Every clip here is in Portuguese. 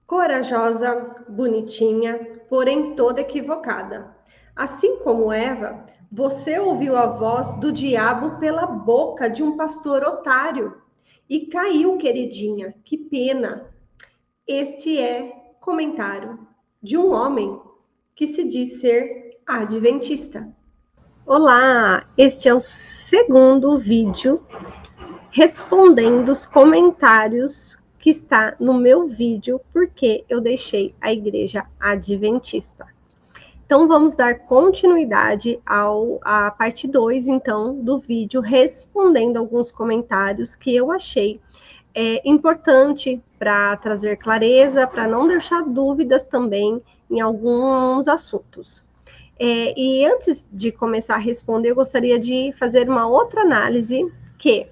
corajosa, bonitinha, porém toda equivocada. Assim como Eva, você ouviu a voz do diabo pela boca de um pastor otário e caiu, queridinha. Que pena. Este é comentário de um homem que se diz ser adventista. Olá, este é o segundo vídeo respondendo os comentários que está no meu vídeo porque eu deixei a igreja adventista. Então vamos dar continuidade à parte 2, então, do vídeo respondendo alguns comentários que eu achei importante para trazer clareza, para não deixar dúvidas também em alguns assuntos. E antes de começar a responder, eu gostaria de fazer uma outra análise que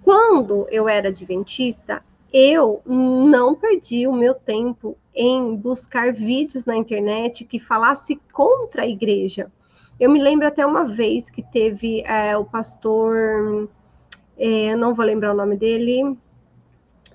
quando eu era adventista, eu não perdi o meu tempo em buscar vídeos na internet que falasse contra a igreja. Eu me lembro até uma vez que teve o pastor, não vou lembrar o nome dele,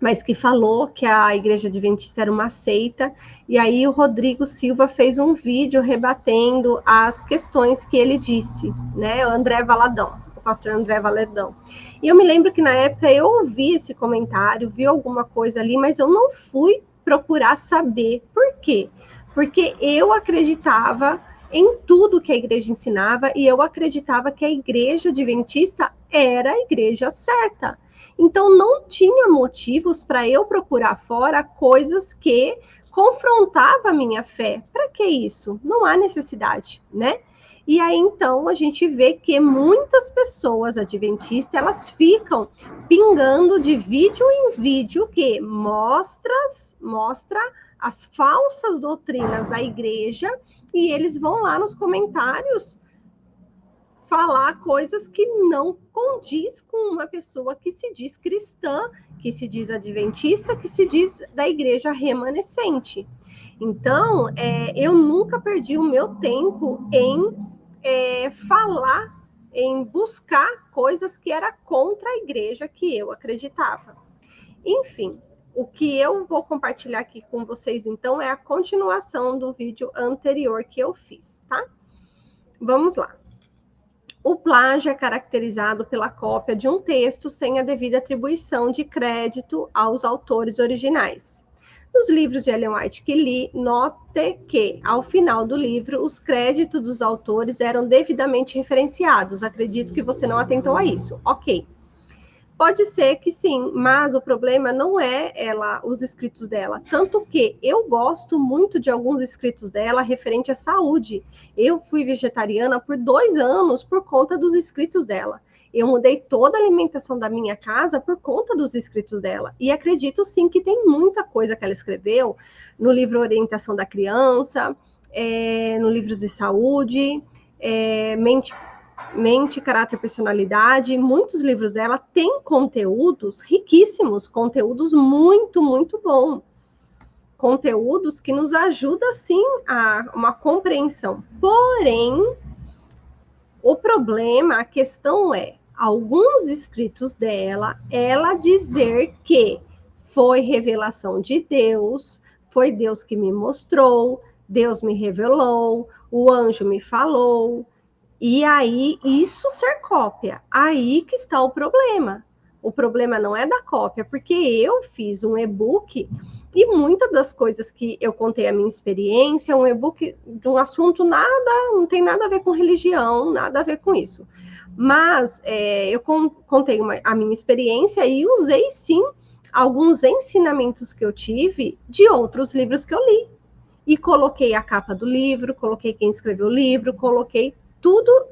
mas que falou que a igreja adventista era uma seita, e aí o Rodrigo Silva fez um vídeo rebatendo as questões que ele disse, né? O André Valadão, o pastor André Valadão. E eu me lembro que na época eu ouvi esse comentário, vi alguma coisa ali, mas eu não fui procurar saber por quê. Porque eu acreditava em tudo que a igreja ensinava e eu acreditava que a igreja adventista era a igreja certa. Então, não tinha motivos para eu procurar fora coisas que confrontavam a minha fé. Para que isso? Não há necessidade, né? E aí, então, a gente vê que muitas pessoas adventistas, elas ficam pingando de vídeo em vídeo que mostra as falsas doutrinas da igreja e eles vão lá nos comentários falar coisas que não condiz com uma pessoa que se diz cristã, que se diz adventista, que se diz da igreja remanescente. Então, eu nunca perdi o meu tempo em falar, em buscar coisas que era contra a igreja que eu acreditava. Enfim, o que eu vou compartilhar aqui com vocês, então, é a continuação do vídeo anterior que eu fiz, tá? Vamos lá. O plágio é caracterizado pela cópia de um texto sem a devida atribuição de crédito aos autores originais. Nos livros de Ellen White que li, note que, ao final do livro, os créditos dos autores eram devidamente referenciados. Acredito que você não atentou a isso. Ok. Pode ser que sim, mas o problema não é os escritos dela. Tanto que eu gosto muito de alguns escritos dela referente à saúde. Eu fui vegetariana por 2 anos por conta dos escritos dela. Eu mudei toda a alimentação da minha casa por conta dos escritos dela. E acredito sim que tem muita coisa que ela escreveu no livro Orientação da Criança, no livros de saúde, Mente, Caráter e Personalidade, muitos livros dela têm conteúdos riquíssimos, conteúdos muito, muito bons. Conteúdos que nos ajudam, sim, a uma compreensão. Porém, o problema, a questão é, alguns escritos dela, ela dizer que foi revelação de Deus, foi Deus que me mostrou, Deus me revelou, o anjo me falou. E aí, isso ser cópia, aí que está o problema. O problema não é da cópia, porque eu fiz um e-book e muitas das coisas que eu contei a minha experiência, um e-book de um assunto não tem nada a ver com religião, nada a ver com isso. Mas eu contei a minha experiência e usei, sim, alguns ensinamentos que eu tive de outros livros que eu li. E coloquei a capa do livro, coloquei quem escreveu o livro, coloquei tudo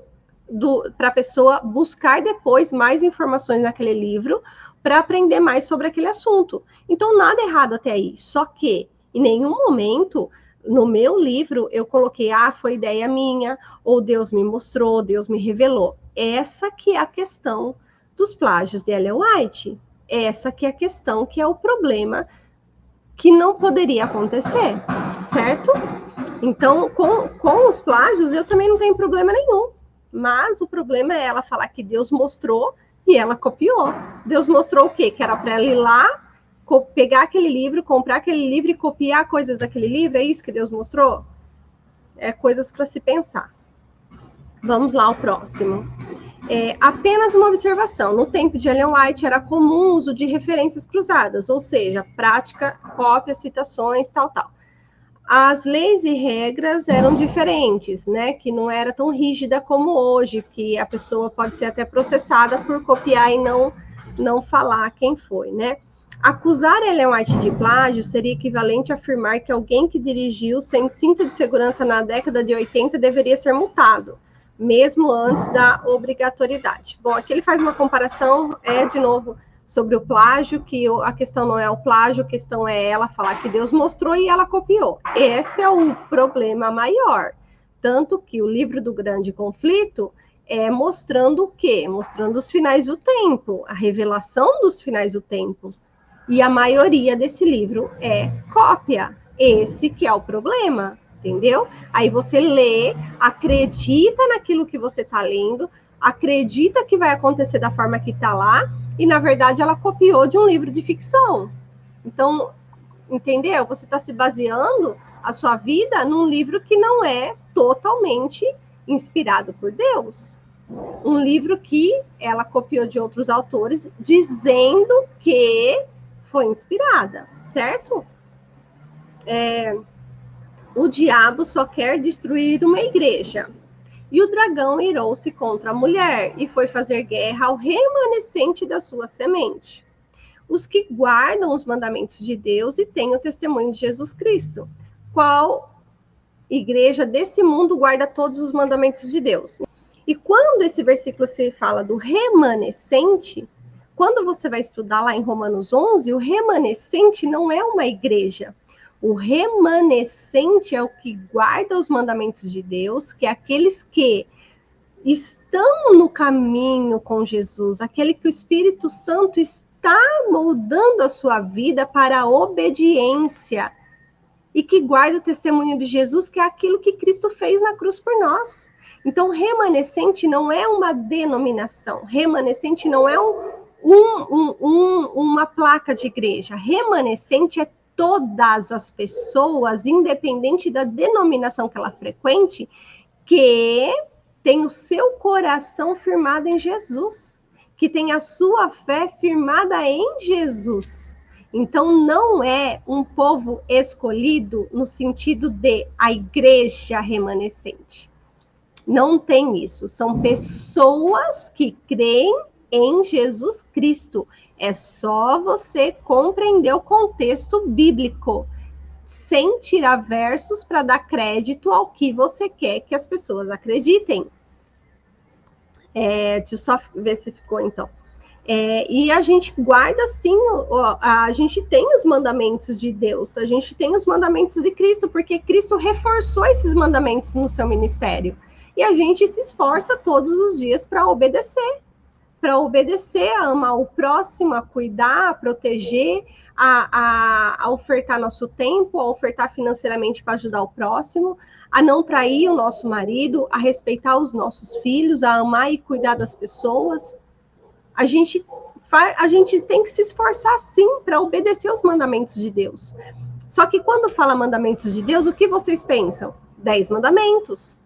para a pessoa buscar depois mais informações naquele livro para aprender mais sobre aquele assunto. Então, nada errado até aí. Só que, em nenhum momento, no meu livro, eu coloquei, foi ideia minha, ou Deus me mostrou, Deus me revelou. Essa que é a questão dos plágios de Ellen White. Essa que é a questão, que é o problema que não poderia acontecer, certo? Então, com os plágios, eu também não tenho problema nenhum. Mas o problema é ela falar que Deus mostrou e ela copiou. Deus mostrou o quê? Que era para ela ir lá, pegar aquele livro, comprar aquele livro e copiar coisas daquele livro? É isso que Deus mostrou? É coisas para se pensar. Vamos lá, o próximo. Apenas uma observação. No tempo de Ellen White era comum o uso de referências cruzadas, ou seja, prática, cópias, citações, tal. As leis e regras eram diferentes, né? Que não era tão rígida como hoje, que a pessoa pode ser até processada por copiar e não falar quem foi, né? Acusar Ellen White de plágio seria equivalente a afirmar que alguém que dirigiu sem cinto de segurança na década de 80 deveria ser multado, mesmo antes da obrigatoriedade. Bom, aqui ele faz uma comparação, de novo, sobre o plágio, que a questão não é o plágio, a questão é ela falar que Deus mostrou e ela copiou. Esse é o problema maior. Tanto que o livro do Grande Conflito é mostrando o quê? Mostrando os finais do tempo, a revelação dos finais do tempo. E a maioria desse livro é cópia. Esse que é o problema, entendeu? Aí você lê, acredita naquilo que você está lendo, acredita que vai acontecer da forma que está lá, e na verdade ela copiou de um livro de ficção. Então, entendeu? Você está se baseando a sua vida num livro que não é totalmente inspirado por Deus. Um livro que ela copiou de outros autores, dizendo que foi inspirada, certo? O diabo só quer destruir uma igreja. E o dragão irou-se contra a mulher e foi fazer guerra ao remanescente da sua semente, os que guardam os mandamentos de Deus e têm o testemunho de Jesus Cristo. Qual igreja desse mundo guarda todos os mandamentos de Deus? E quando esse versículo se fala do remanescente, quando você vai estudar lá em Romanos 11, o remanescente não é uma igreja. O remanescente é o que guarda os mandamentos de Deus, que é aqueles que estão no caminho com Jesus, aquele que o Espírito Santo está moldando a sua vida para a obediência e que guarda o testemunho de Jesus, que é aquilo que Cristo fez na cruz por nós. Então, remanescente não é uma denominação, remanescente não é uma placa de igreja, remanescente é todas as pessoas, independente da denominação que ela frequente, que tem o seu coração firmado em Jesus, que tem a sua fé firmada em Jesus. Então, não é um povo escolhido no sentido de a igreja remanescente. Não tem isso. São pessoas que creem em Jesus Cristo. É só você compreender o contexto bíblico, sem tirar versos para dar crédito ao que você quer que as pessoas acreditem. Deixa eu só ver se ficou, então. E a gente guarda, sim, a gente tem os mandamentos de Deus, a gente tem os mandamentos de Cristo, porque Cristo reforçou esses mandamentos no seu ministério. E a gente se esforça todos os dias para obedecer, a amar o próximo, a cuidar, a proteger, a ofertar nosso tempo, a ofertar financeiramente para ajudar o próximo, a não trair o nosso marido, a respeitar os nossos filhos, a amar e cuidar das pessoas. A gente tem que se esforçar, sim, para obedecer os mandamentos de Deus. Só que quando fala mandamentos de Deus, o que vocês pensam? 10 mandamentos.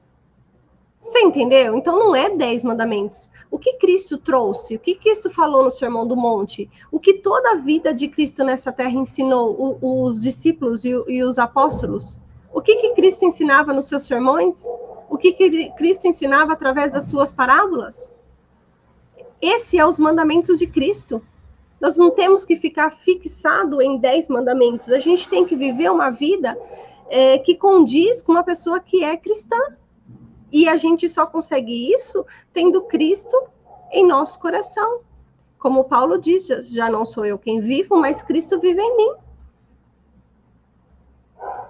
Você entendeu? Então não é 10 mandamentos. O que Cristo trouxe? O que Cristo falou no Sermão do Monte? O que toda a vida de Cristo nessa terra ensinou os discípulos e os apóstolos? O que Cristo ensinava nos seus sermões? O que Cristo ensinava através das suas parábolas? Esse é os mandamentos de Cristo. Nós não temos que ficar fixado em 10 mandamentos. A gente tem que viver uma vida que condiz com uma pessoa que é cristã. E a gente só consegue isso tendo Cristo em nosso coração. Como Paulo diz, já não sou eu quem vivo, mas Cristo vive em mim.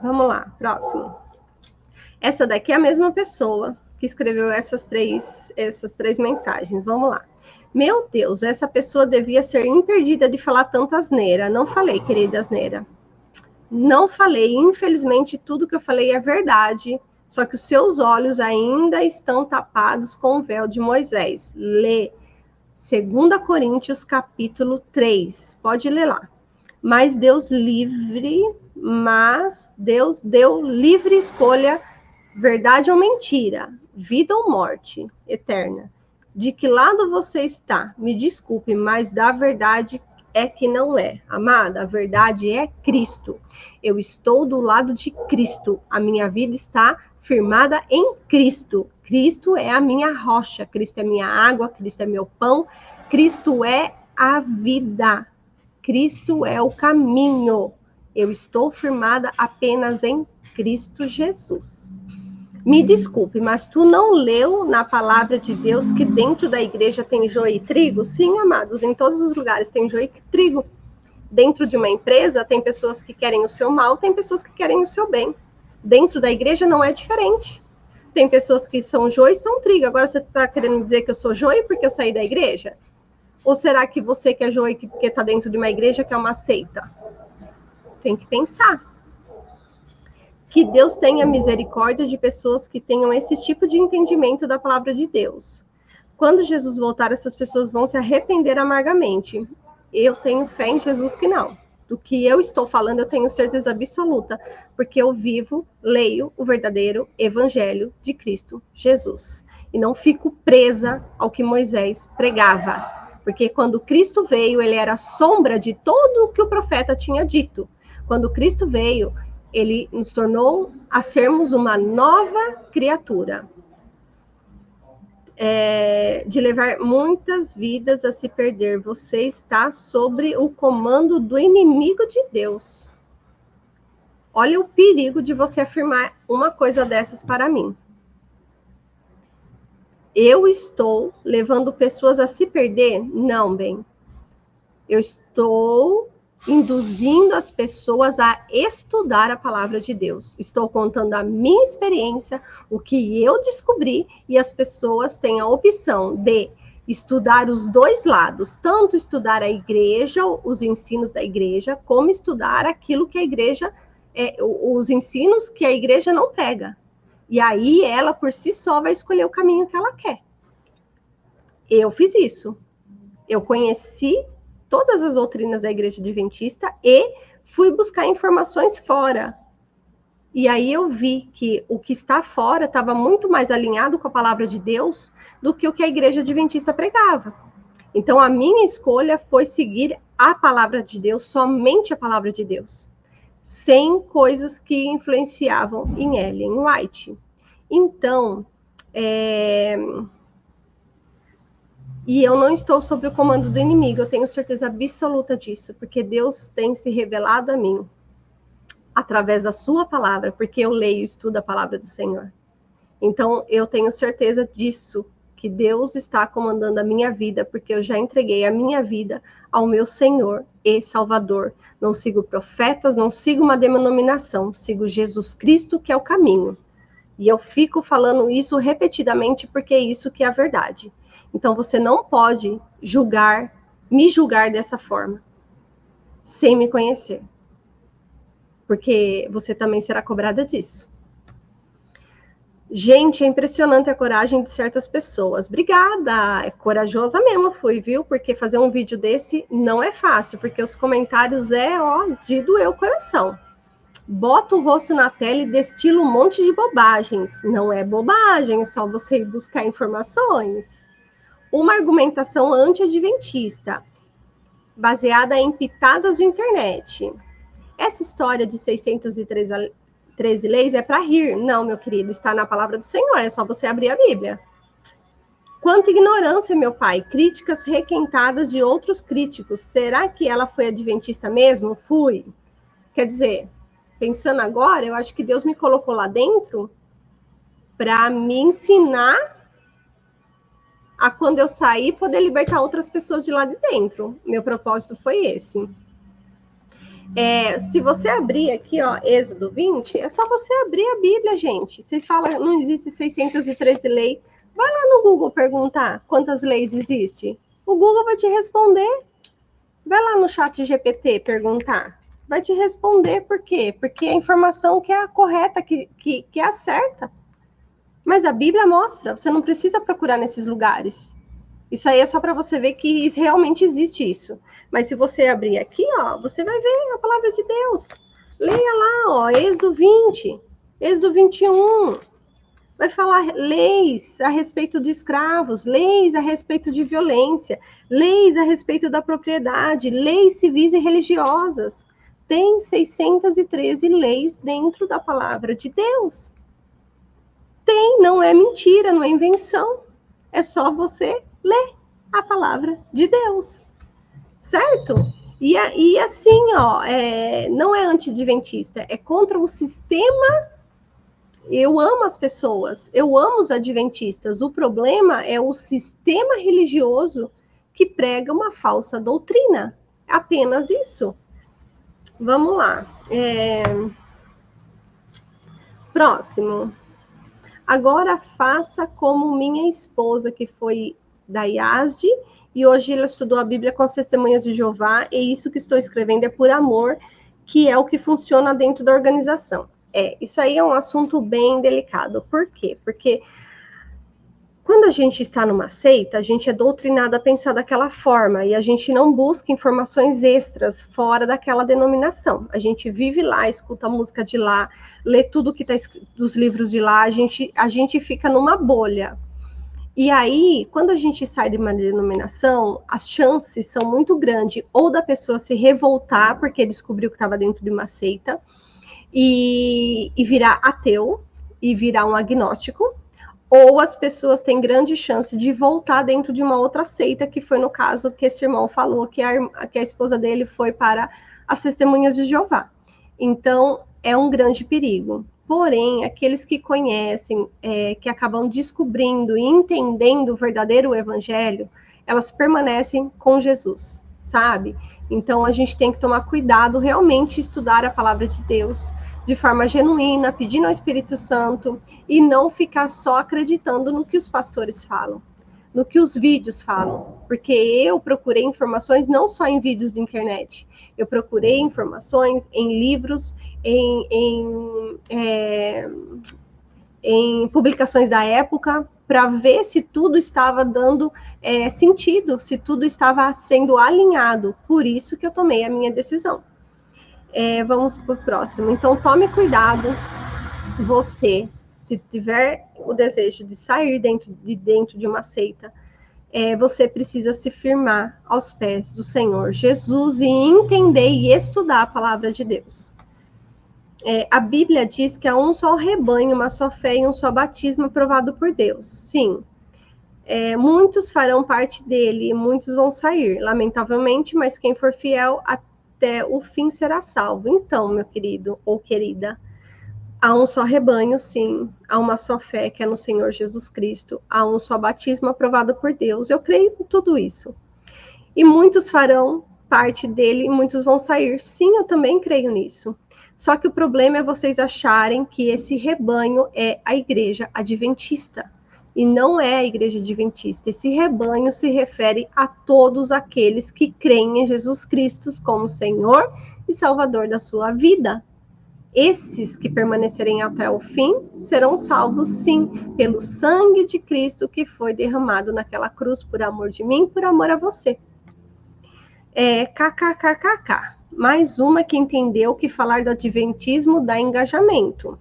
Vamos lá, próximo. Essa daqui é a mesma pessoa que escreveu essas três mensagens. Vamos lá. Meu Deus, essa pessoa devia ser impedida de falar tanta asneira. Não falei, querida asneira. Não falei. Infelizmente, tudo que eu falei é verdade. Só que os seus olhos ainda estão tapados com o véu de Moisés. Lê 2 Coríntios, capítulo 3. Pode ler lá. mas Deus deu livre escolha, verdade ou mentira, vida ou morte eterna. De que lado você está? Me desculpe, mas da verdade é que não é. Amada, a verdade é Cristo. Eu estou do lado de Cristo. A minha vida está firmada em Cristo. Cristo é a minha rocha, Cristo é minha água, Cristo é meu pão, Cristo é a vida. Cristo é o caminho. Eu estou firmada apenas em Cristo Jesus. Me desculpe, mas tu não leu na palavra de Deus que dentro da igreja tem joio e trigo? Sim, amados, em todos os lugares tem joio e trigo. Dentro de uma empresa tem pessoas que querem o seu mal, tem pessoas que querem o seu bem. Dentro da igreja não é diferente. Tem pessoas que são joio e são trigo. Agora você está querendo dizer que eu sou joio porque eu saí da igreja? Ou será que você que é joio porque está dentro de uma igreja que é uma seita? Tem que pensar. Que Deus tenha misericórdia de pessoas que tenham esse tipo de entendimento da palavra de Deus. Quando Jesus voltar, essas pessoas vão se arrepender amargamente. Eu tenho fé em Jesus que não. Do que eu estou falando, eu tenho certeza absoluta, porque eu vivo, leio o verdadeiro evangelho de Cristo Jesus. E não fico presa ao que Moisés pregava. Porque quando Cristo veio, ele era sombra de tudo o que o profeta tinha dito. Quando Cristo veio, ele nos tornou a sermos uma nova criatura. De levar muitas vidas a se perder. Você está sobre o comando do inimigo de Deus. Olha o perigo de você afirmar uma coisa dessas para mim. Eu estou levando pessoas a se perder? Não, bem. Eu estou induzindo as pessoas a estudar a palavra de Deus. Estou contando a minha experiência, o que eu descobri, e as pessoas têm a opção de estudar os dois lados, tanto estudar a igreja, os ensinos da igreja, como estudar aquilo que a igreja, os ensinos que a igreja não prega. E aí ela, por si só, vai escolher o caminho que ela quer. Eu fiz isso. Eu conheci todas as doutrinas da Igreja Adventista e fui buscar informações fora. E aí eu vi que o que está fora estava muito mais alinhado com a palavra de Deus do que o que a Igreja Adventista pregava. Então a minha escolha foi seguir a palavra de Deus, somente a palavra de Deus, sem coisas que influenciavam em Ellen White. Então, e eu não estou sob o comando do inimigo, eu tenho certeza absoluta disso, porque Deus tem se revelado a mim através da sua palavra, porque eu leio e estudo a palavra do Senhor. Então, eu tenho certeza disso, que Deus está comandando a minha vida, porque eu já entreguei a minha vida ao meu Senhor e Salvador. Não sigo profetas, não sigo uma denominação, sigo Jesus Cristo, que é o caminho. E eu fico falando isso repetidamente, porque é isso que é a verdade. Então, você não pode me julgar dessa forma, sem me conhecer. Porque você também será cobrada disso. Gente, é impressionante a coragem de certas pessoas. Obrigada, é corajosa mesmo fui, viu? Porque fazer um vídeo desse não é fácil, porque os comentários de doer o coração. Bota o rosto na tela e destila um monte de bobagens. Não é bobagem, é só você ir buscar informações. Uma argumentação anti-adventista, baseada em pitadas de internet. Essa história de 613 leis é para rir. Não, meu querido, está na palavra do Senhor, é só você abrir a Bíblia. Quanta ignorância, meu pai. Críticas requentadas de outros críticos. Será que ela foi adventista mesmo? Fui. Quer dizer, pensando agora, eu acho que Deus me colocou lá dentro para me ensinar a, quando eu sair, poder libertar outras pessoas de lá de dentro. Meu propósito foi esse. Se você abrir aqui, ó, Êxodo 20, é só você abrir a Bíblia, gente. Vocês falam, não existe 613 leis. Vai lá no Google perguntar quantas leis existem. O Google vai te responder. Vai lá no chat GPT perguntar. Vai te responder por quê? Porque é a informação que é a correta, que é a certa. Mas a Bíblia mostra, você não precisa procurar nesses lugares. Isso aí é só para você ver que realmente existe isso. Mas se você abrir aqui, ó, você vai ver a palavra de Deus. Leia lá, ó, Êxodo 20, Êxodo 21. Vai falar leis a respeito de escravos, leis a respeito de violência, leis a respeito da propriedade, leis civis e religiosas. Tem 613 leis dentro da palavra de Deus. Tem, não é mentira, não é invenção. É só você ler a palavra de Deus, certo? E assim, ó, não é anti-adventista, é contra o sistema. Eu amo as pessoas, eu amo os adventistas. O problema é o sistema religioso que prega uma falsa doutrina. Apenas isso. Vamos lá. Próximo. Agora faça como minha esposa, que foi da IASD, e hoje ela estudou a Bíblia com as Testemunhas de Jeová, e isso que estou escrevendo é por amor, que é o que funciona dentro da organização. Isso aí é um assunto bem delicado. Por quê? Porque quando a gente está numa seita, a gente é doutrinado a pensar daquela forma e a gente não busca informações extras fora daquela denominação. A gente vive lá, escuta a música de lá, lê tudo que está escrito dos livros de lá, a gente fica numa bolha. E aí, quando a gente sai de uma denominação, as chances são muito grandes ou da pessoa se revoltar porque descobriu que estava dentro de uma seita, e virar ateu, e virar um agnóstico, ou as pessoas têm grande chance de voltar dentro de uma outra seita, que foi no caso que esse irmão falou, que a esposa dele foi para as Testemunhas de Jeová. Então, é um grande perigo. Porém, aqueles que conhecem, que acabam descobrindo e entendendo o verdadeiro evangelho, elas permanecem com Jesus, sabe? Então, a gente tem que tomar cuidado, realmente estudar a palavra de Deus de forma genuína, pedindo ao Espírito Santo, e não ficar só acreditando no que os pastores falam, no que os vídeos falam. Porque eu procurei informações não só em vídeos de internet, eu procurei informações em livros, em publicações da época, para ver se tudo estava dando sentido, se tudo estava sendo alinhado. Por isso que eu tomei a minha decisão. Vamos para o próximo. Então, tome cuidado. Você, se tiver o desejo de sair dentro de uma seita, você precisa se firmar aos pés do Senhor Jesus e entender e estudar a palavra de Deus. A Bíblia diz que há um só rebanho, uma só fé e um só batismo aprovado por Deus. Sim. Muitos farão parte dele e muitos vão sair, lamentavelmente, mas quem for fiel até o fim será salvo. Então, meu querido ou querida, há um só rebanho, sim, há uma só fé, que é no Senhor Jesus Cristo, há um só batismo aprovado por Deus. Eu creio em tudo isso. E muitos farão parte dele e muitos vão sair. Sim, eu também creio nisso. Só que o problema é vocês acharem que esse rebanho é a igreja adventista. E não é a igreja adventista. Esse rebanho se refere a todos aqueles que creem em Jesus Cristo como Senhor e Salvador da sua vida. Esses que permanecerem até o fim serão salvos, sim, pelo sangue de Cristo que foi derramado naquela cruz por amor de mim, por amor a você. KKKKK. Mais uma que entendeu que falar do adventismo dá engajamento.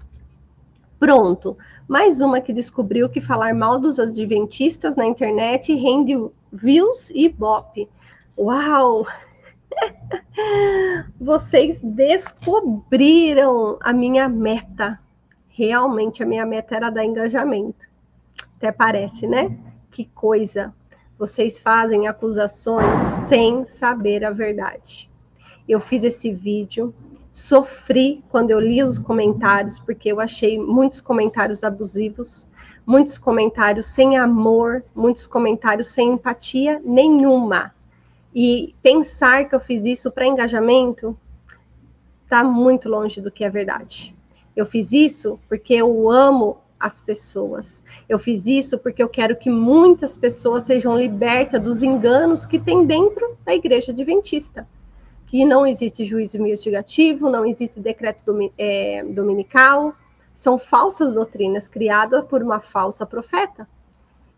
Pronto. Mais uma que descobriu que falar mal dos adventistas na internet rende views e ibope. Uau! Vocês descobriram a minha meta. Realmente, a minha meta era dar engajamento. Até parece, né? Que coisa. Vocês fazem acusações sem saber a verdade. Eu fiz esse vídeo, sofri quando eu li os comentários, porque eu achei muitos comentários abusivos, muitos comentários sem amor, muitos comentários sem empatia nenhuma. E pensar que eu fiz isso para engajamento está muito longe do que é verdade. Eu fiz isso porque eu amo as pessoas. Eu fiz isso porque eu quero que muitas pessoas sejam libertas dos enganos que tem dentro da igreja adventista. Que não existe juízo investigativo, não existe decreto dominical, são falsas doutrinas criadas por uma falsa profeta.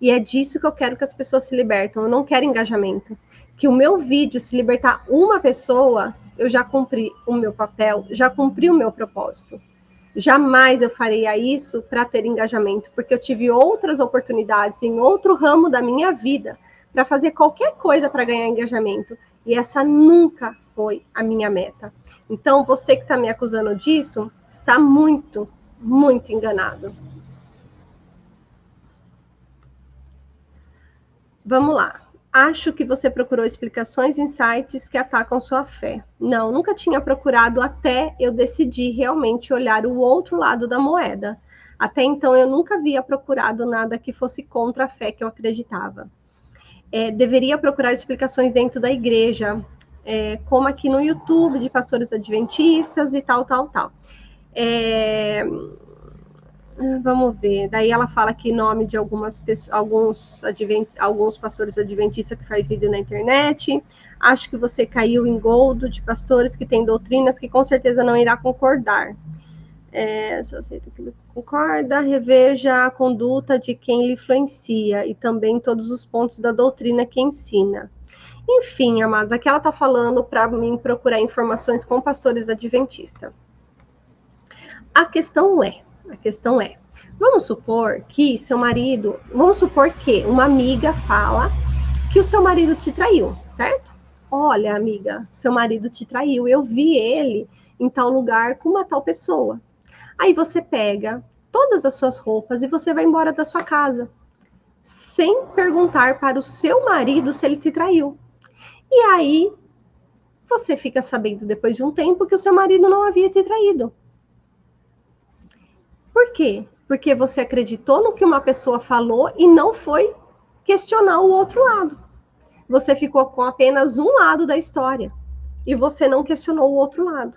E é disso que eu quero que as pessoas se libertam. Eu não quero engajamento. Que o meu vídeo, se libertar uma pessoa, eu já cumpri o meu papel, já cumpri o meu propósito. Jamais eu faria isso para ter engajamento, porque eu tive outras oportunidades em outro ramo da minha vida para fazer qualquer coisa para ganhar engajamento. E essa nunca foi a minha meta. Então, você que está me acusando disso, está muito, muito enganado. Vamos lá. Acho que você procurou explicações em sites que atacam sua fé. Não, nunca tinha procurado até eu decidir realmente olhar o outro lado da moeda. Até então, eu nunca havia procurado nada que fosse contra a fé que eu acreditava. Deveria procurar explicações dentro da igreja, como aqui no YouTube, de pastores adventistas e tal. Vamos ver. Daí ela fala aqui nome de algumas pessoas, alguns pastores adventistas que faz vídeo na internet. Acho que você caiu em goldo de pastores que têm doutrinas que com certeza não irá concordar. Só aceita que concorda, reveja a conduta de quem lhe influencia e também todos os pontos da doutrina que ensina. Enfim, amados, aqui ela está falando para mim procurar informações com pastores adventistas. A questão é, vamos supor que seu marido, vamos supor que uma amiga fala que o seu marido te traiu, certo? Olha, amiga, seu marido te traiu, eu vi ele em tal lugar com uma tal pessoa. Aí você pega todas as suas roupas e você vai embora da sua casa, sem perguntar para o seu marido se ele te traiu. E aí você fica sabendo depois de um tempo que o seu marido não havia te traído. Por quê? Porque você acreditou no que uma pessoa falou e não foi questionar o outro lado. Você ficou com apenas um lado da história e você não questionou o outro lado.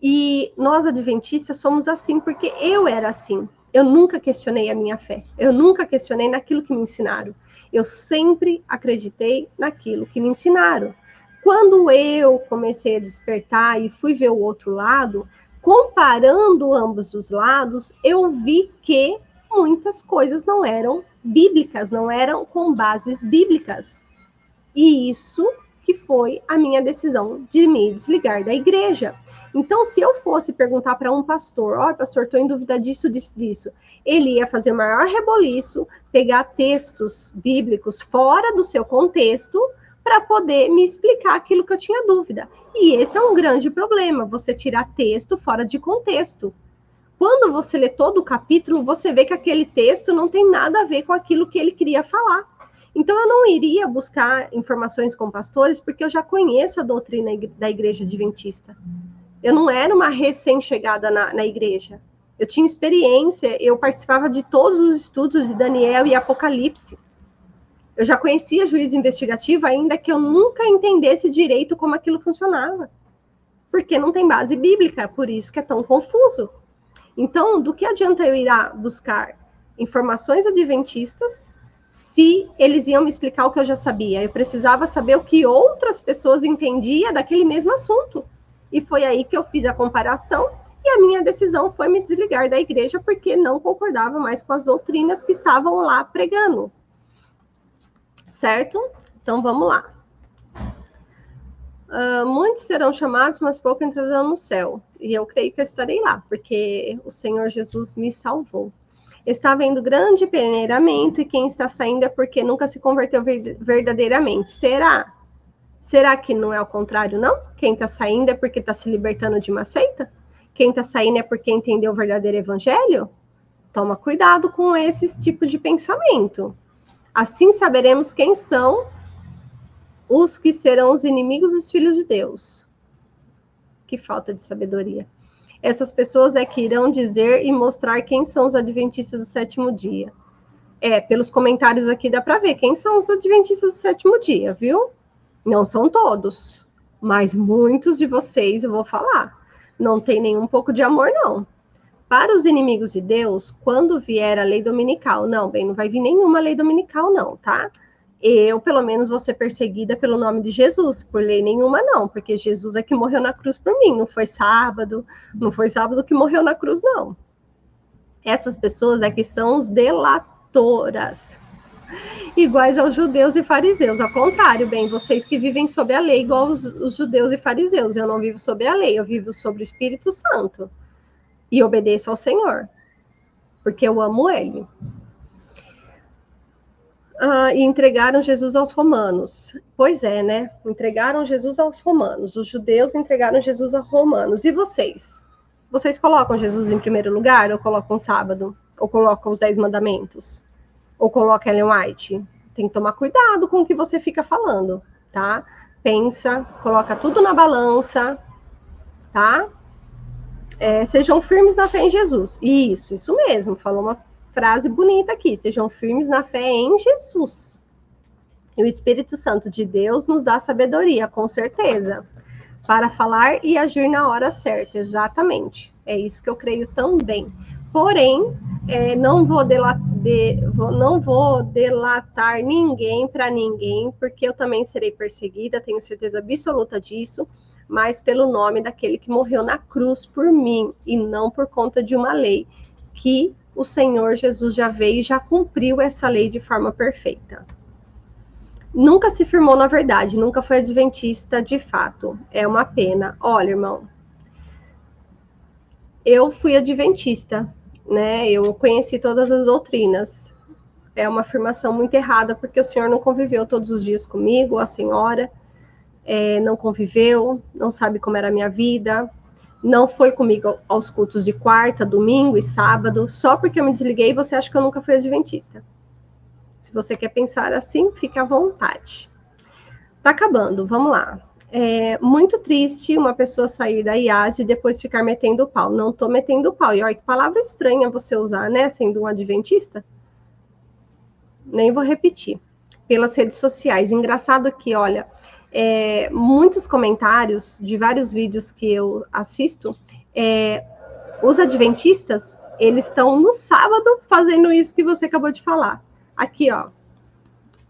E nós adventistas somos assim, porque eu era assim. Eu nunca questionei a minha fé. Eu nunca questionei naquilo que me ensinaram. Eu sempre acreditei naquilo que me ensinaram. Quando eu comecei a despertar e fui ver o outro lado, comparando ambos os lados, eu vi que muitas coisas não eram bíblicas, não eram com bases bíblicas. E isso que foi a minha decisão de me desligar da igreja. Então, se eu fosse perguntar para um pastor, pastor, estou em dúvida disso, ele ia fazer o maior reboliço, pegar textos bíblicos fora do seu contexto, para poder me explicar aquilo que eu tinha dúvida. E esse é um grande problema, você tirar texto fora de contexto. Quando você lê todo o capítulo, você vê que aquele texto não tem nada a ver com aquilo que ele queria falar. Então, eu não iria buscar informações com pastores, porque eu já conheço a doutrina da igreja adventista. Eu não era uma recém-chegada na igreja. Eu tinha experiência, eu participava de todos os estudos de Daniel e Apocalipse. Eu já conhecia juízo investigativo, ainda que eu nunca entendesse direito como aquilo funcionava. Porque não tem base bíblica, por isso que é tão confuso. Então, do que adianta eu ir buscar informações adventistas se eles iam me explicar o que eu já sabia? Eu precisava saber o que outras pessoas entendiam daquele mesmo assunto. E foi aí que eu fiz a comparação e a minha decisão foi me desligar da igreja porque não concordava mais com as doutrinas que estavam lá pregando. Certo? Então, vamos lá. Muitos serão chamados, mas poucos entrarão no céu. E eu creio que eu estarei lá, porque o Senhor Jesus me salvou. Está havendo grande peneiramento e quem está saindo é porque nunca se converteu verdadeiramente. Será? Será que não é o contrário, não? Quem está saindo é porque está se libertando de uma seita? Quem está saindo é porque entendeu o verdadeiro evangelho? Toma cuidado com esse tipo de pensamento. Assim saberemos quem são os que serão os inimigos dos filhos de Deus. Que falta de sabedoria. Essas pessoas é que irão dizer e mostrar quem são os adventistas do sétimo dia. Pelos comentários aqui dá para ver quem são os adventistas do sétimo dia, viu? Não são todos, mas muitos de vocês eu vou falar. Não tem nenhum pouco de amor, não. Para os inimigos de Deus, quando vier a lei dominical, não vai vir nenhuma lei dominical, não, tá? Eu, pelo menos, vou ser perseguida pelo nome de Jesus, por lei nenhuma, não, porque Jesus é que morreu na cruz por mim, não foi sábado que morreu na cruz, não. Essas pessoas é que são os delatoras, iguais aos judeus e fariseus. Ao contrário, bem, vocês que vivem sob a lei, igual os judeus e fariseus. Eu não vivo sob a lei, eu vivo sobre o Espírito Santo. E obedeço ao Senhor, porque eu amo Ele. E entregaram Jesus aos romanos. Pois é, né? Entregaram Jesus aos romanos. Os judeus entregaram Jesus aos romanos. E vocês? Vocês colocam Jesus em primeiro lugar? Ou colocam o sábado? Ou colocam os 10 mandamentos? Ou colocam Ellen White? Tem que tomar cuidado com o que você fica falando, tá? Pensa, coloca tudo na balança, tá? Sejam firmes na fé em Jesus. Isso mesmo. Falou uma frase bonita aqui. Sejam firmes na fé em Jesus. E o Espírito Santo de Deus nos dá sabedoria, com certeza, para falar e agir na hora certa. Exatamente. É isso que eu creio também. Porém, não vou delatar ninguém para ninguém, porque eu também serei perseguida, tenho certeza absoluta disso, mas pelo nome daquele que morreu na cruz por mim, e não por conta de uma lei, que o Senhor Jesus já veio e já cumpriu essa lei de forma perfeita. Nunca se firmou na verdade, nunca foi adventista de fato. É uma pena. Olha, irmão, eu fui adventista, né? Eu conheci todas as doutrinas. É uma afirmação muito errada, porque o senhor não conviveu todos os dias comigo, a senhora não conviveu, não sabe como era a minha vida, não foi comigo aos cultos de quarta, domingo e sábado, só porque eu me desliguei, você acha que eu nunca fui adventista. Se você quer pensar assim, fique à vontade. Tá acabando, vamos lá. É muito triste uma pessoa sair da IAS e depois ficar metendo pau. Não tô metendo pau. E olha que palavra estranha você usar, né? Sendo um adventista. Nem vou repetir. Pelas redes sociais. Engraçado que, olha, muitos comentários de vários vídeos que eu assisto, os adventistas, eles estão no sábado fazendo isso que você acabou de falar. Aqui, ó.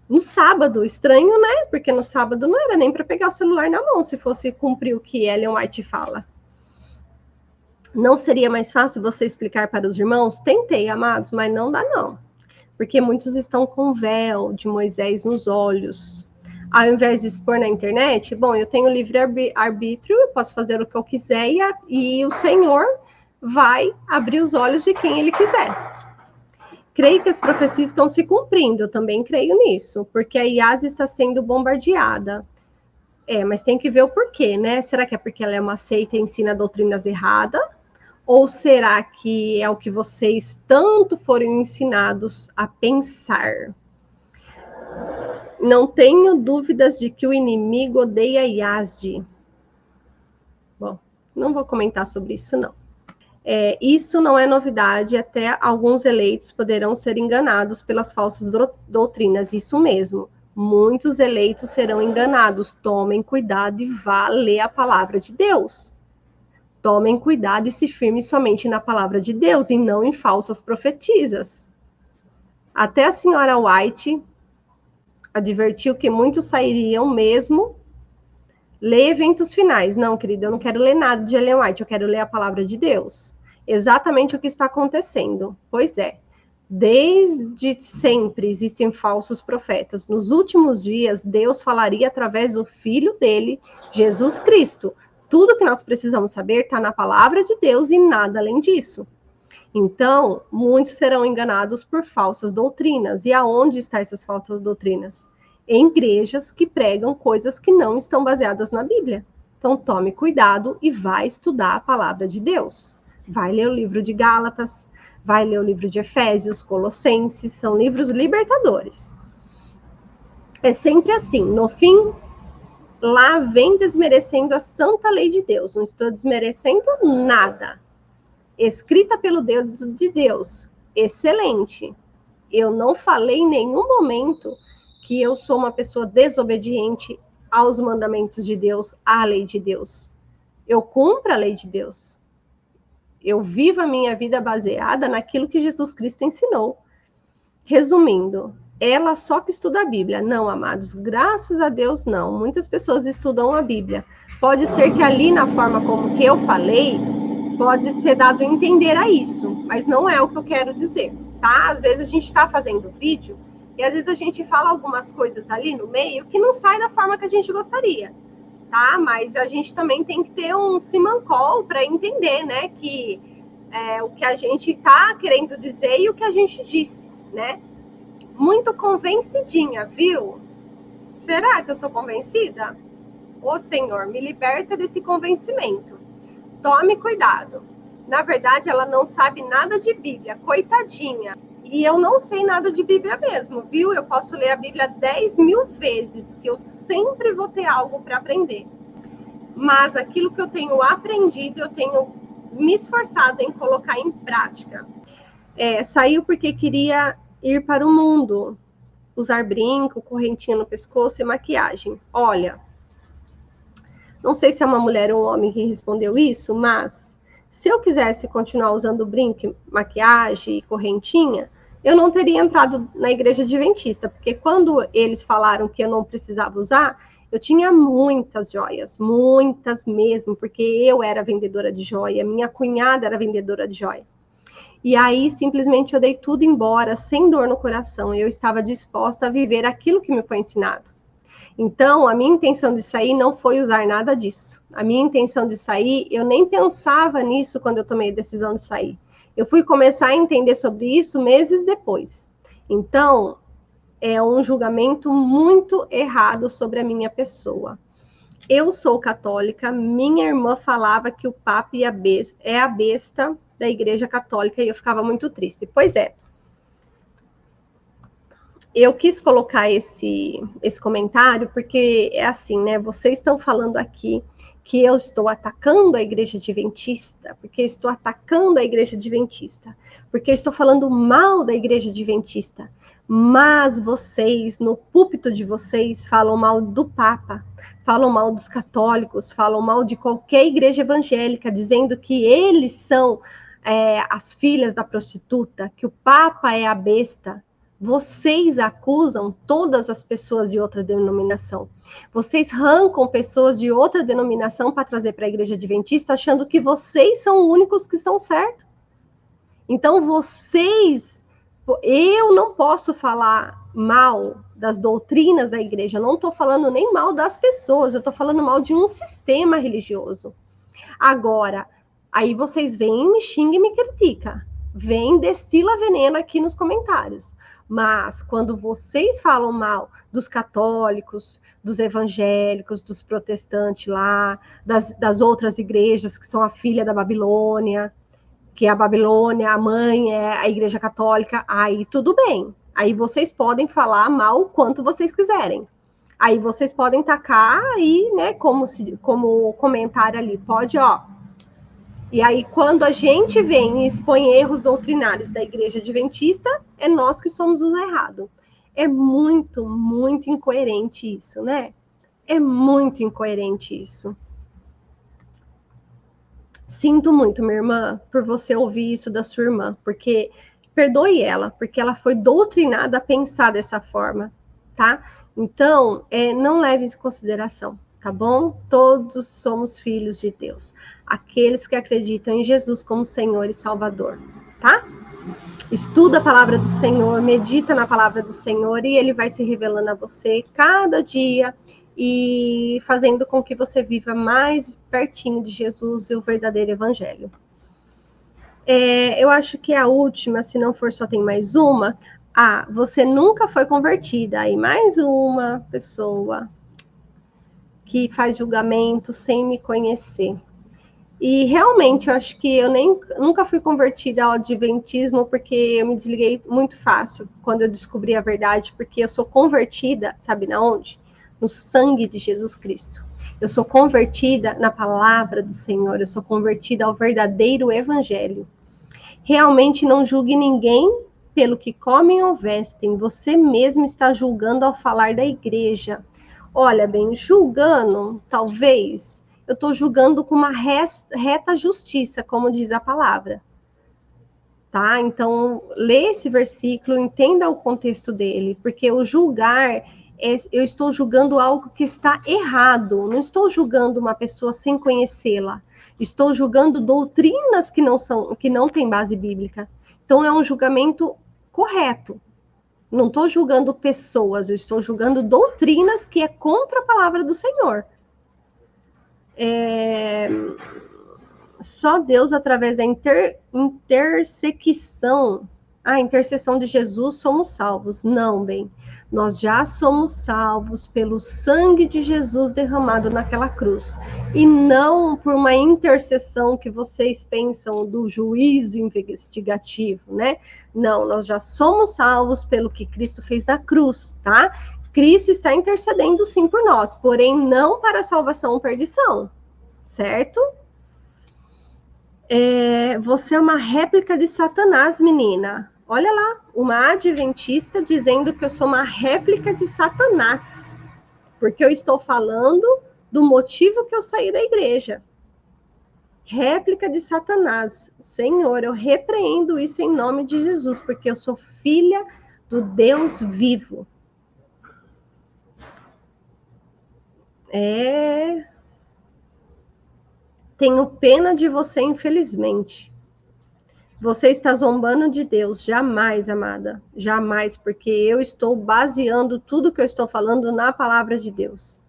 No sábado, estranho, né? Porque no sábado não era nem para pegar o celular na mão, se fosse cumprir o que Ellen White fala. Não seria mais fácil você explicar para os irmãos? Tentei, amados, mas não dá não. Porque muitos estão com véu de Moisés nos olhos. Ao invés de expor na internet, bom, eu tenho livre-arbítrio, eu posso fazer o que eu quiser e o Senhor vai abrir os olhos de quem Ele quiser. Creio que as profecias estão se cumprindo, eu também creio nisso, porque a IAS está sendo bombardeada. Mas tem que ver o porquê, né? Será que é porque ela é uma seita e ensina doutrinas erradas? Ou será que é o que vocês tanto foram ensinados a pensar? Não tenho dúvidas de que o inimigo odeia IASD. Bom, não vou comentar sobre isso, não. Isso não é novidade, até alguns eleitos poderão ser enganados pelas falsas doutrinas, isso mesmo. Muitos eleitos serão enganados, tomem cuidado e vá ler a palavra de Deus. Tomem cuidado e se firme somente na palavra de Deus e não em falsas profetisas. Até a senhora White advertiu que muitos sairiam mesmo ler eventos finais. Não, querida, eu não quero ler nada de Ellen White, eu quero ler a palavra de Deus. Exatamente o que está acontecendo. Pois é, desde sempre existem falsos profetas. Nos últimos dias, Deus falaria através do Filho dele, Jesus Cristo. Tudo que nós precisamos saber está na palavra de Deus e nada além disso. Então, muitos serão enganados por falsas doutrinas. E aonde estão essas falsas doutrinas? Em igrejas que pregam coisas que não estão baseadas na Bíblia. Então, tome cuidado e vá estudar a palavra de Deus. Vai ler o livro de Gálatas, vai ler o livro de Efésios, Colossenses, são livros libertadores. É sempre assim, no fim, lá vem desmerecendo a santa lei de Deus. Não estou desmerecendo nada. Escrita pelo dedo de Deus, excelente. Eu não falei em nenhum momento que eu sou uma pessoa desobediente aos mandamentos de Deus, à lei de Deus. Eu cumpro a lei de Deus. Eu vivo a minha vida baseada naquilo que Jesus Cristo ensinou. Resumindo, ela só que estuda a Bíblia. Não, amados, graças a Deus não. Muitas pessoas estudam a Bíblia. Pode ser que ali na forma como que eu falei, pode ter dado a entender a isso, mas não é o que eu quero dizer, tá? Às vezes a gente está fazendo vídeo E às vezes a gente fala algumas coisas ali no meio que não sai da forma que a gente gostaria, tá? Mas a gente também tem que ter um simancol para entender, né? Que o que a gente está querendo dizer e o que a gente disse, né? Muito convencidinha, viu? Será que eu sou convencida? Ô Senhor, me liberta desse convencimento. Tome cuidado. Na verdade, ela não sabe nada de Bíblia, coitadinha. E eu não sei nada de Bíblia mesmo, viu? Eu posso ler a Bíblia 10.000 vezes, que eu sempre vou ter algo para aprender. Mas aquilo que eu tenho aprendido, eu tenho me esforçado em colocar em prática. Saiu porque queria ir para o mundo, usar brinco, correntinha no pescoço e maquiagem. Olha, não sei se é uma mulher ou um homem que respondeu isso, mas se eu quisesse continuar usando brinco, maquiagem e correntinha, eu não teria entrado na igreja adventista, porque quando eles falaram que eu não precisava usar, eu tinha muitas joias, muitas mesmo, porque eu era vendedora de joia, minha cunhada era vendedora de joia. E aí, simplesmente, eu dei tudo embora, sem dor no coração. Eu estava disposta a viver aquilo que me foi ensinado. Então, a minha intenção de sair não foi usar nada disso. A minha intenção de sair, eu nem pensava nisso quando eu tomei a decisão de sair. Eu fui começar a entender sobre isso meses depois. Então, é um julgamento muito errado sobre a minha pessoa. Eu sou católica, minha irmã falava que o Papa é a besta da Igreja Católica e eu ficava muito triste. Pois é. Eu quis colocar esse comentário porque é assim, né? Vocês estão falando aqui que eu estou atacando a igreja adventista, porque estou atacando a igreja adventista, porque estou falando mal da igreja adventista, mas vocês, no púlpito de vocês, falam mal do Papa, falam mal dos católicos, falam mal de qualquer igreja evangélica, dizendo que eles são as filhas da prostituta, que o Papa é a besta. Vocês acusam todas as pessoas de outra denominação. Vocês arrancam pessoas de outra denominação para trazer para a igreja adventista, achando que vocês são os únicos que estão certos. Então, eu não posso falar mal das doutrinas da igreja, eu não estou falando nem mal das pessoas, eu estou falando mal de um sistema religioso. Agora, aí vocês vêm, me xingam e me criticam. Vem, destila veneno aqui nos comentários. Mas quando vocês falam mal dos católicos, dos evangélicos, dos protestantes lá, das outras igrejas que são a filha da Babilônia, que a Babilônia, a mãe é a igreja católica, aí tudo bem. Aí vocês podem falar mal o quanto vocês quiserem. Aí vocês podem tacar aí, né, como comentário ali, pode, ó. E aí, quando a gente vem e expõe erros doutrinários da igreja adventista, é nós que somos os errados. É muito, muito incoerente isso, né? É muito incoerente isso. Sinto muito, minha irmã, por você ouvir isso da sua irmã, porque perdoe ela, porque ela foi doutrinada a pensar dessa forma, tá? Então, não leve isso em consideração. Tá bom? Todos somos filhos de Deus. Aqueles que acreditam em Jesus como Senhor e Salvador, tá? Estuda a palavra do Senhor, medita na palavra do Senhor e Ele vai se revelando a você cada dia e fazendo com que você viva mais pertinho de Jesus e o verdadeiro Evangelho. Eu acho que a última, se não for só tem mais uma. Você nunca foi convertida. Aí mais uma pessoa que faz julgamento sem me conhecer. E realmente, eu acho que eu nunca fui convertida ao adventismo, porque eu me desliguei muito fácil quando eu descobri a verdade, porque eu sou convertida, sabe na onde? No sangue de Jesus Cristo. Eu sou convertida na palavra do Senhor, eu sou convertida ao verdadeiro evangelho. Realmente não julgue ninguém pelo que comem ou vestem, você mesmo está julgando ao falar da igreja. Olha bem, julgando, talvez, eu estou julgando com uma reta justiça, como diz a palavra. Tá? Então, lê esse versículo, entenda o contexto dele, porque o julgar, eu estou julgando algo que está errado, não estou julgando uma pessoa sem conhecê-la, estou julgando doutrinas que não têm base bíblica. Então, é um julgamento correto. Não estou julgando pessoas, eu estou julgando doutrinas que é contra a palavra do Senhor. Só Deus, através da interseção de Jesus, somos salvos. Não, bem. Nós já somos salvos pelo sangue de Jesus derramado naquela cruz. E não por uma intercessão que vocês pensam do juízo investigativo, né? Não, nós já somos salvos pelo que Cristo fez na cruz, tá? Cristo está intercedendo sim por nós, porém não para salvação ou perdição, certo? Você é uma réplica de Satanás, menina. Olha lá, uma adventista dizendo que eu sou uma réplica de Satanás, porque eu estou falando do motivo que eu saí da igreja. Réplica de Satanás. Senhor, eu repreendo isso em nome de Jesus, porque eu sou filha do Deus vivo. Tenho pena de você, infelizmente. Você está zombando de Deus. Jamais, amada. Jamais, porque eu estou baseando tudo que eu estou falando na palavra de Deus.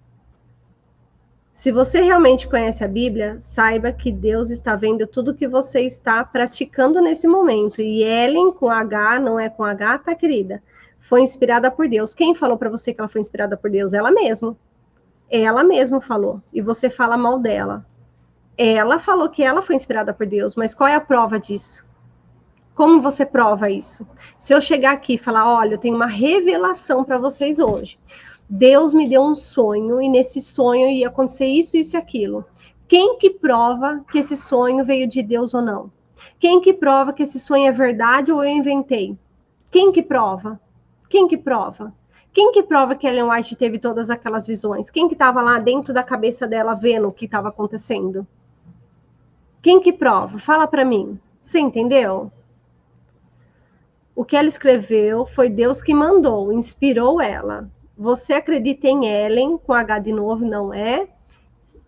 Se você realmente conhece a Bíblia, saiba que Deus está vendo tudo que você está praticando nesse momento. E Ellen, com H, não é com H, tá, querida? Foi inspirada por Deus. Quem falou para você que ela foi inspirada por Deus? Ela mesma. Ela mesma falou. E você fala mal dela. Ela falou que ela foi inspirada por Deus, mas qual é a prova disso? Como você prova isso? Se eu chegar aqui e falar, olha, eu tenho uma revelação para vocês hoje. Deus me deu um sonho e nesse sonho ia acontecer isso, isso e aquilo. Quem que prova que esse sonho veio de Deus ou não? Quem que prova que esse sonho é verdade ou eu inventei? Quem que prova? Quem que prova? Quem que prova que Ellen White teve todas aquelas visões? Quem que estava lá dentro da cabeça dela vendo o que estava acontecendo? Quem que prova? Fala para mim. Você entendeu? O que ela escreveu foi Deus que mandou, inspirou ela. Você acredita em Ellen, com H de novo, não é?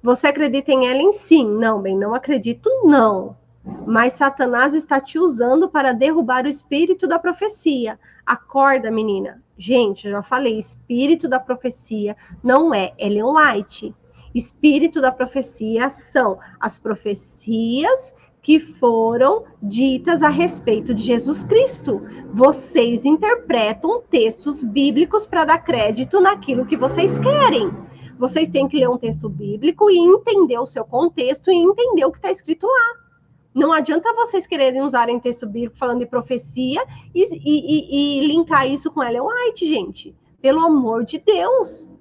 Você acredita em Ellen? Sim. Não, bem, não acredito, não. Mas Satanás está te usando para derrubar o espírito da profecia. Acorda, menina. Gente, eu já falei, espírito da profecia não é Ellen White. Espírito da profecia são as profecias que foram ditas a respeito de Jesus Cristo. Vocês interpretam textos bíblicos para dar crédito naquilo que vocês querem. Vocês têm que ler um texto bíblico e entender o seu contexto e entender o que está escrito lá. Não adianta vocês quererem usarem texto bíblico falando de profecia e linkar isso com Ellen White, gente. Pelo amor de Deus.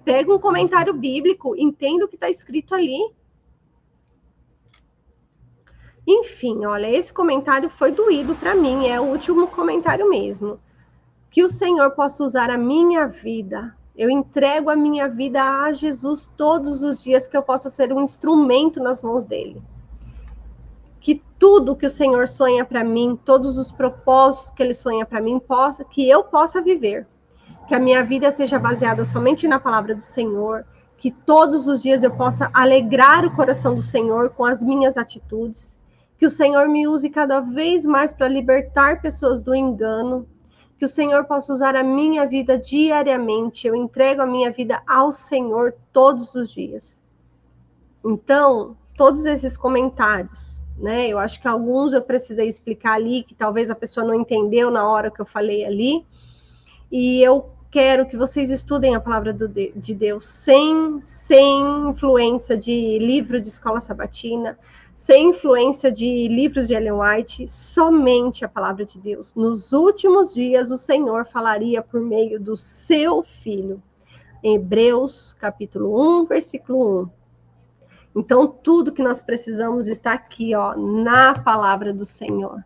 Pega um comentário bíblico, entenda o que está escrito ali. Enfim, olha, esse comentário foi doído para mim, é o último comentário mesmo. Que o Senhor possa usar a minha vida. Eu entrego a minha vida a Jesus todos os dias, que eu possa ser um instrumento nas mãos dele. Que tudo que o Senhor sonha para mim, todos os propósitos que ele sonha para mim, que eu possa viver. Que a minha vida seja baseada somente na palavra do Senhor, que todos os dias eu possa alegrar o coração do Senhor com as minhas atitudes, que o Senhor me use cada vez mais para libertar pessoas do engano, que o Senhor possa usar a minha vida diariamente, eu entrego a minha vida ao Senhor todos os dias. Então, todos esses comentários, né, eu acho que alguns eu precisei explicar ali, que talvez a pessoa não entendeu na hora que eu falei ali, e eu quero que vocês estudem a palavra de Deus sem influência de livro de escola sabatina, sem influência de livros de Ellen White, somente a palavra de Deus. Nos últimos dias, o Senhor falaria por meio do seu Filho. Hebreus, capítulo 1, versículo 1. Então, tudo que nós precisamos está aqui, ó, na palavra do Senhor.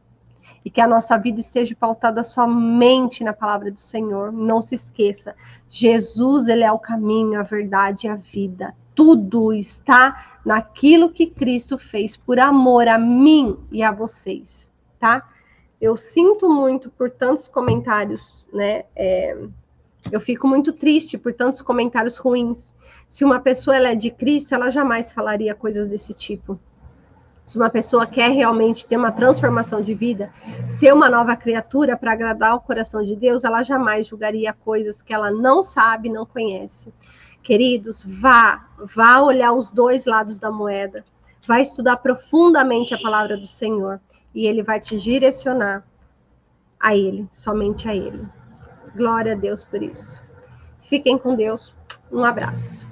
E que a nossa vida esteja pautada somente na palavra do Senhor. Não se esqueça, Jesus, ele é o caminho, a verdade e a vida. Tudo está naquilo que Cristo fez por amor a mim e a vocês, tá? Eu sinto muito por tantos comentários, né? Eu fico muito triste por tantos comentários ruins. Se uma pessoa ela é de Cristo, ela jamais falaria coisas desse tipo. Se uma pessoa quer realmente ter uma transformação de vida, ser uma nova criatura para agradar o coração de Deus, ela jamais julgaria coisas que ela não sabe, não conhece. Queridos, vá olhar os dois lados da moeda, vai estudar profundamente a palavra do Senhor e Ele vai te direcionar a Ele, somente a Ele. Glória a Deus por isso. Fiquem com Deus. Um abraço.